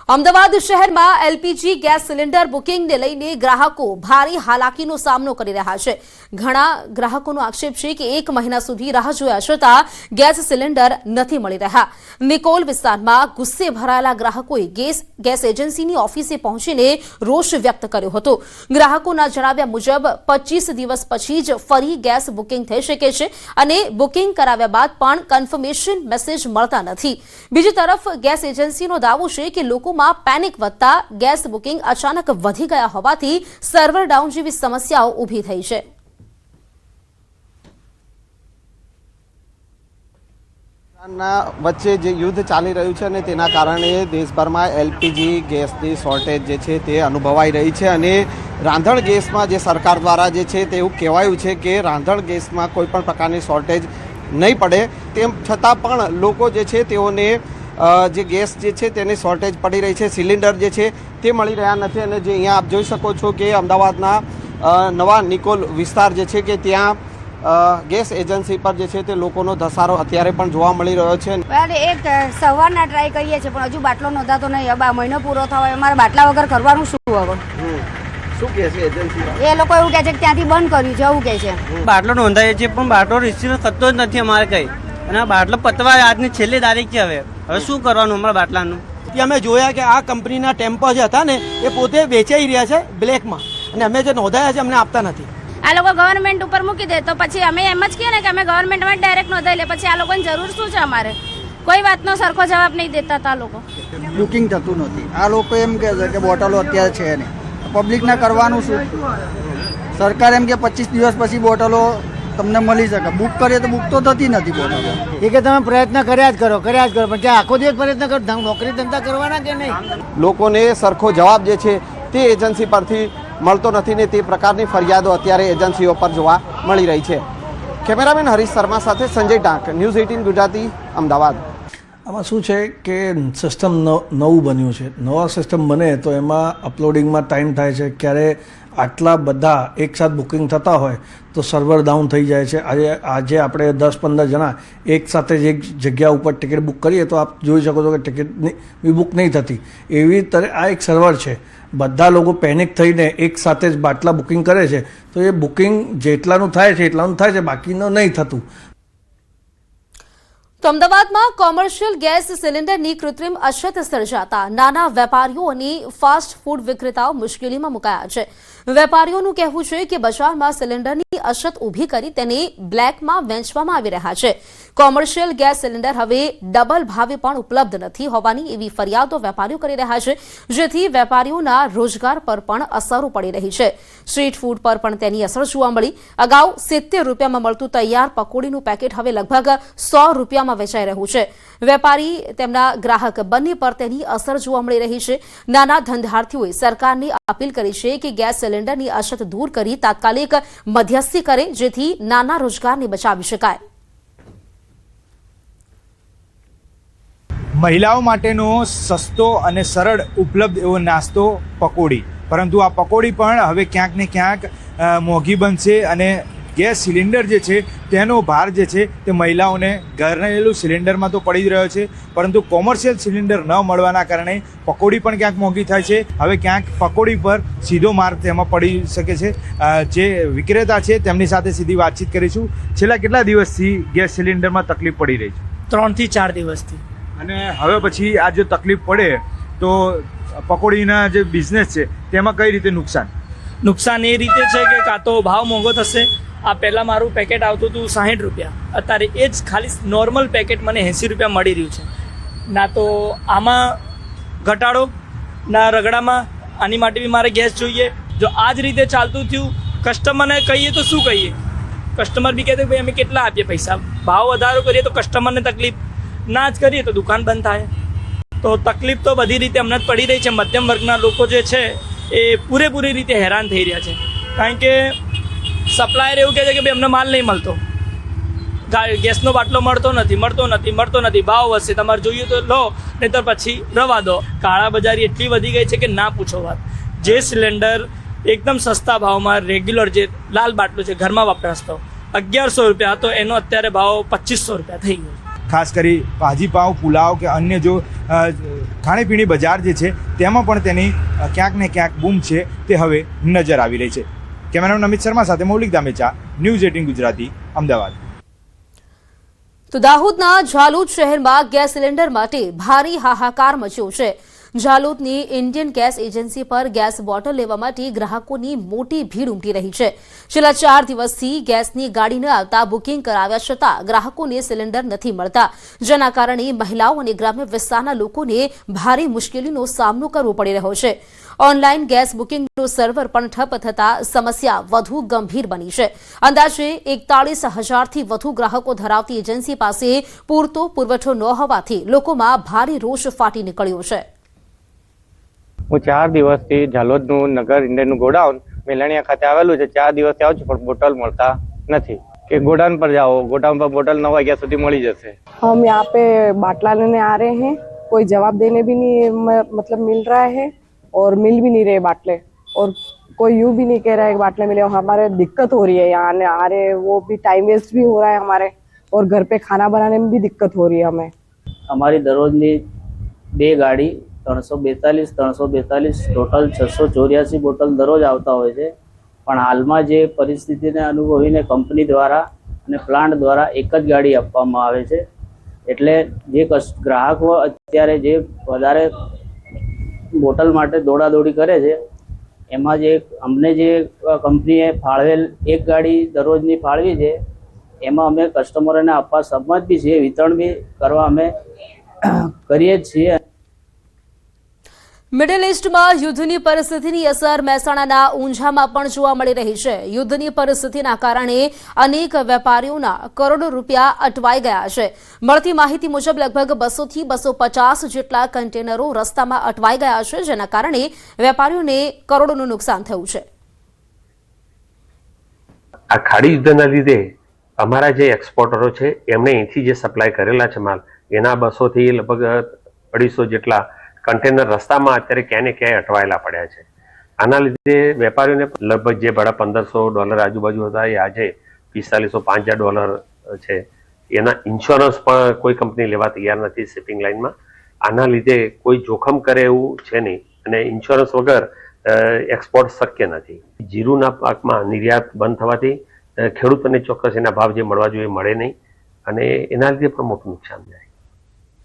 અમદાવાદ શહેરમાં LPG gas cylinder બુકિંગને લઈને ગ્રાહકો ભારે હાલાકીનો સામનો કરી રહ્યા છે। ઘણા ગ્રાહકોનો આક્ષેપ છે કે 1 મહિના સુધી રાહ જોયા છતાં ગેસ સિલિન્ડર નથી મળી રહ્યા। નિકોલ વિસ્તારમાં ગુસ્સે ભરાયેલા ગ્રાહકોએ ગેસ એજન્સીની ઓફિસે પહોંચીને રોષ વ્યક્ત કર્યો હતો। ગ્રાહકોના જણાવ્યા મુજબ 25 દિવસ પછી જ ફરી ગેસ બુકિંગ થઈ શકે છે અને બુકિંગ કરાવ્યા બાદ પણ કન્ફર્મેશન મેસેજ મળતા નથી। બીજી તરફ ગેસ એજન્સીનો દાવો છે કે લોકો પેનિक વધતા ગેસ બુકિંગ અચાનક વધી ગયા હોવાથી સર્વર ડાઉન જેવી સમસ્યાઓ ઊભી થઈ છે। વચ્ચે જે યુદ્ધ ચાલી રહ્યું છે અને તેના કારણે દેશભરમાં એલપીજી ગેસની શોર્ટેજ જે છે તે અનુભવાઈ રહી છે અને રાંધણ ગેસમાં જે સરકાર દ્વારા જે છે તે એવું કહેવાયું છે કે રાંધણ ગેસમાં કોઈ પણ પ્રકારની શોર્ટેજ નહીં પડે, તેમ છતાં પણ લોકો જે છે તેઓને જે ગેસ જે છે તેની શોર્ટેજ પડી રહી છે। સિલિન્ડર જે છે તે મળી રહ્યા નથી અને જે અહીંયા આપ જોઈ શકો છો કે અમદાવાદના નવા નિકોલ વિસ્તાર જે છે કે ત્યાં ગેસ એજન્સી પર જે છે તે લોકોનો ધસારો અત્યારે પણ જોવા મળી રહ્યો છે। એક સવારના ટ્રાય કરીએ છીએ પણ હજુ બાટલો નોંધાતો નહીં। હવે મહિનો પૂરો થવા અમારે બાટલા વગર કરવાનું શું? હવે શું કહે છે એજન્સી? એ લોકો એવું કહે છે કે ત્યાંથી બંધ કર્યું છે, એવું કહે છે। બાટલો નોંધાય છે પણ બાટલો રિસીવ થતો જ નથી અમારે કંઈ, અને આ બાટલો પતવા આજની છેલ્લી તારીખ છે। હવે શું કરવાનું અમારા બાટલાનું? અમે જોયા કે આ કંપનીના ટેમ્પો જે હતા ને એ પોતે વેચાઈ રહ્યા છે બ્લેકમાં, અને અમે જે નોંધાયા છે અમને આપતા નથી। આ લોકો ગવર્મેન્ટ ઉપર મૂકી દે તો પછી અમે એમ જ કહીએ ને કે અમે ગવર્મેન્ટમાં ડાયરેક્ટ નોંધાઈ લે, પછી આ લોકોની જરૂર શું છે? અમારે કોઈ વાતનો સરખો જવાબ નહીં દેતા હતા લોકો। બુકિંગ થતું નથી। આ લોકો એમ કહે છે કે બોટલો અત્યારે છે નહીં, પબ્લિકને કરવાનું શું? સરકાર એમ કે 25 દિવસ પછી બોટલો તમને મળી શકે, બુક કરીએ તો બુક તો થતી નથી બોટલો। એ કે તમે પ્રયત્ન કર્યા જ કરો પણ ત્યાં આખો દિવસ પ્રયત્ન કરો, નોકરી ધંધા કરવાના કે નહીં? લોકોને સરખો જવાબ જે છે તે એજન્સી પરથી મળતો નથી ને તે પ્રકારની ફરિયાદો અત્યારે એજન્સીઓ પર જોવા મળી રહી છે। કેમેરામેન હરીશ શર્મા સાથે સંજય ટાંક, ન્યૂઝ 18 ગુજરાતી, અમદાવાદ। આમાં શું છે કે સિસ્ટમ નવું બન્યું છે। નવા સિસ્ટમ બને તો એમાં અપલોડિંગમાં ટાઈમ થાય છે। ક્યારે આટલા બધા એકસાથ બુકિંગ થતા હોય તો સર્વર ડાઉન થઈ જાય છે। આજે આપણે 10-15 જણા એક સાથે જ એક જગ્યા ઉપર ટિકિટ બુક કરીએ તો આપ જોઈ શકો છો કે ટિકિટ બુક નહીં થતી। એવી તરહ આ એક સર્વર છે, બધા લોકો પેનિક થઈને એક સાથે જ બાટલા બુકિંગ કરે છે તો એ બુકિંગ જેટલાનું થાય છે એટલાનું થાય છે, બાકીનું નહીં થતું। તો અમદાવાદમાં કોમર્શિયલ ગેસ સિલિન્ડરની કૃત્રિમ અછત સર્જાતા નાના વેપારીઓ અને ફાસ્ટ ફૂડ વિક્રેતાઓ મુશ્કેલીમાં મુકાયા છે। વેપારીઓનું કહેવું છે કે બજારમાં સિલિન્ડરની અછત ઊભી કરી તેને બ્લેકમાં વેચવામાં આવી રહ્યા છે। કોમર્શિયલ ગેસ સિલિન્ડર હવે ડબલ ભાવે પણ ઉપલબ્ધ નથી હોવાની એવી ફરિયાદો વેપારીઓ કરી રહ્યા છે, જેથી વેપારીઓના રોજગાર પર પણ અસરો પડી રહી છે। સ્ટ્રીટ ફૂડ પર પણ તેની અસર જોવા મળી। અગાઉ 70 રૂપિયામાં મળતું તૈયાર પકોડીનું પેકેટ હવે લગભગ 100 રૂપિયામાં વેચાઈ રહ્યું છે। વેપારી તેમના ગ્રાહક બંને પર તેની અસર જોવા મળી રહી છે। નાના ધંધાર્થીઓએ સરકારને અપીલ કરી છે કે ગેસ સિલિન્ડરની અછત દૂર કરી તાત્કાલિક મધ્યસ્થી કરે, જેથી નાના રોજગારને બચાવી શકાય। મહિલાઓ માટેનો સસ્તો અને સરળ ઉપલબ્ધ એવો નાસ્તો પકોડી, પરંતુ આ પકોડી પણ હવે ક્યાંક ને ક્યાંક મોંઘી બનશે અને ગેસ સિલિન્ડર જે છે તેનો ભાર જે છે તે મહિલાઓને ઘરેલું સિલિન્ડરમાં તો પડી જ રહ્યો છે, પરંતુ કોમર્શિયલ સિલિન્ડર ન મળવાના કારણે પકોડી પણ ક્યાંક મોંઘી થાય છે। હવે ક્યાંક પકોડી પર સીધો માર તેમાં પડી શકે છે। જે વિક્રેતા છે તેમની સાથે સીધી વાતચીત કરીશું। છેલ્લા કેટલા દિવસથી ગેસ સિલિન્ડરમાં તકલીફ પડી રહી છે? 3 થી 4 દિવસથી। અને હવે પછી આ જો તકલીફ પડે તો પકોડીના જે બિઝનેસ છે તેમાં કઈ રીતે નુકસાન એ રીતે છે કે કાં તો ભાવ મોંઘો થશે। આ પહેલાં મારું પેકેટ આવતું હતું 60 રૂપિયા, અત્યારે એ જ ખાલી નોર્મલ પેકેટ મને 80 રૂપિયા મળી રહ્યું છે। ના તો આમાં ઘટાડો ના રગડામાં, આની માટે બી મારે ગેસ જોઈએ। જો આ જ રીતે ચાલતું થયું, કસ્ટમરને કહીએ તો શું કહીએ? કસ્ટમર બી કહેते ભાઈ અમે કેટલા આપીએ પૈસા, ભાવ વધારો કરીએ તો કસ્ટમરને તકલીફ, ના જ કરીએ તો દુકાન બંધ થાય। તો તકલીફ તો બધી રીતે હમણાં જ પડી રહી છે। મધ્યમ વર્ગના લોકો જે છે એ પૂરેપૂરી રીતે હેરાન થઈ રહ્યા છે, કારણ કે સપ્લાયર એવું કહે છે કે ભાઈ અમને માલ નહીં મળતો, ગેસનો બાટલો મળતો નથી, ભાવ વધશે, તમારે જોઈએ તો લો, નહીં તો પછી રવા દો। કાળા બજારી એટલી વધી ગઈ છે કે ના પૂછો વાત। જે સિલિન્ડર એકદમ સસ્તા ભાવમાં રેગ્યુલર જે લાલ બાટલો છે ઘરમાં વપરાશતો 1100 રૂપિયા હતો, એનો અત્યારે ભાવ 2500 રૂપિયા થઈ ગયો। ખાસ કરી ભાજીપાવ, પુલાવ કે અન્ય જો ખાણીપીણી બજાર જે છે તેમાં પણ તેની ક્યાંક ને ક્યાંક બૂમ છે તે હવે નજર આવી રહી છે. કેમેરામેન અમિત શર્મા સાથે મૌલિક દામેચા, ન્યૂઝ 18 ગુજરાતી, અમદાવાદ. તો દાહોદના ઝાલોદ શહેરમાં ગેસ સિલિન્ડર માટે ભારે હાહાકાર મચ્યો છે. ઝાલોદની ઇન્ડિયન ગેસ એજન્સી પર ગેસ બોટલ લેવા માટે ગ્રાહકોની મોટી ભીડ ઉમટી રહી છે. છેલ્લા 4 દિવસથી ગેસની ગાડી ન આવતા બુકિંગ કરાવ્યા છતાં ગ્રાહકોને સિલિન્ડર નથી મળતા, જેના કારણે મહિલાઓ અને ગ્રામ્ય વિસ્તારના લોકોને ભારે મુશ્કેલીનો સામનો કરવો પડી રહ્યો છે. ઓનલાઈન ગેસ બુકિંગનું સર્વર પણ ઠપ થતાં સમસ્યા વધુ ગંભીર બની છે. અંદાજે 41,000થી વધુ ગ્રાહકો ધરાવતી એજન્સી પાસે પૂરતો પુરવઠો ન હોવાથી લોકોમાં ભારે રોષ ફાટી નીકળ્યો છે. હું 4 દિવસથી ઝાલોદનું નગર ઇન્ડિયનનું ગોડાઉન મેલાણીયા ખાતે આવેલું છે. 4 દિવસથી આવું છું પણ બોટલ મળતા નથી. કે ગોડાઉન પર જાઓ, ગોડાउन पर बोतल 9 वाग्या સુધી મળી જશે. हम यहाँ पे बाटला लेने आ रहे हैं, कोई जवाब देने भी नहीं मतलब मिल रहा है और मिल भी नहीं रहे बाटले, और कोई यूं भी नहीं कह रहा है कि बाटले मिले. और हमारे दिक्कत हो रही है यहाँ आने आ रहे, वो भी टाइम वेस्ट भी हो रहा है हमारे, और घर पे खाना बनाने में भी दिक्कत हो रही है हमें. हमारी दररोजनी 2 गाड़ी 342 ટોટલ 684 બોટલ દરરોજ આવતા હોય છે. પણ હાલમાં જે પરિસ્થિતિને અનુભવીને કંપની દ્વારા અને પ્લાન્ટ દ્વારા એક જ ગાડી આપવામાં આવે છે. એટલે જે ગ્રાહકો અત્યારે જે વધારે બોટલ માટે દોડાદોડી કરે છે, એમાં જે અમને જે કંપનીએ ફાળવેલ એક ગાડી દરરોજની ફાળવી છે, એમાં અમે કસ્ટમરોને આપવા સંમત બી છીએ, વિતરણ બી કરવા અમે કરીએ જ છીએ. મિડલ ઇસ્ટમાં યુદ્ધની પરિસ્થિતિની અસર મહેસાણાના ઊંઝામાં પણ જોવા મળી રહી છે. યુદ્ધની પરિસ્થિતિના કારણે અનેક વેપારીઓના કરોડો રૂપિયા અટવાઈ ગયા છે. મળતી માહિતી મુજબ લગભગ 200 થી 250 જેટલા કન્ટેનરો રસ્તામાં અટવાઈ ગયા છે, જેના કારણે વેપારીઓને કરોડોનું નુકસાન થયું છે. આ ખાડી યુદ્ધના લીધે અમારા જે એક્સપોર્ટરો છે એમણે અહીંથી જે સપ્લાય કરેલા છે માલ, એના 200 થી લગભગ 250 જેટલા કન્ટેનર રસ્તામાં અત્યારે ક્યાંય ને ક્યાંય અટવાયેલા પડ્યા છે. આના લીધે વેપારીઓને લગભગ જે ભાડા $1,500 આજુબાજુ હતા, એ આજે $4,500 છે. એના ઇન્સ્યોરન્સ પણ કોઈ કંપની લેવા તૈયાર નથી શિપિંગ લાઇનમાં. આના લીધે કોઈ જોખમ કરે એવું છે નહીં, અને ઇન્સ્યોરન્સ વગર એક્સપોર્ટ શક્ય નથી. જીરુના પાકમાં નિર્યાત બંધ થવાથી ખેડૂતોને ચોક્કસ એના ભાવ જે મળવા જોઈએ મળે નહીં, અને એના લીધે પણ મોટું નુકસાન થાય.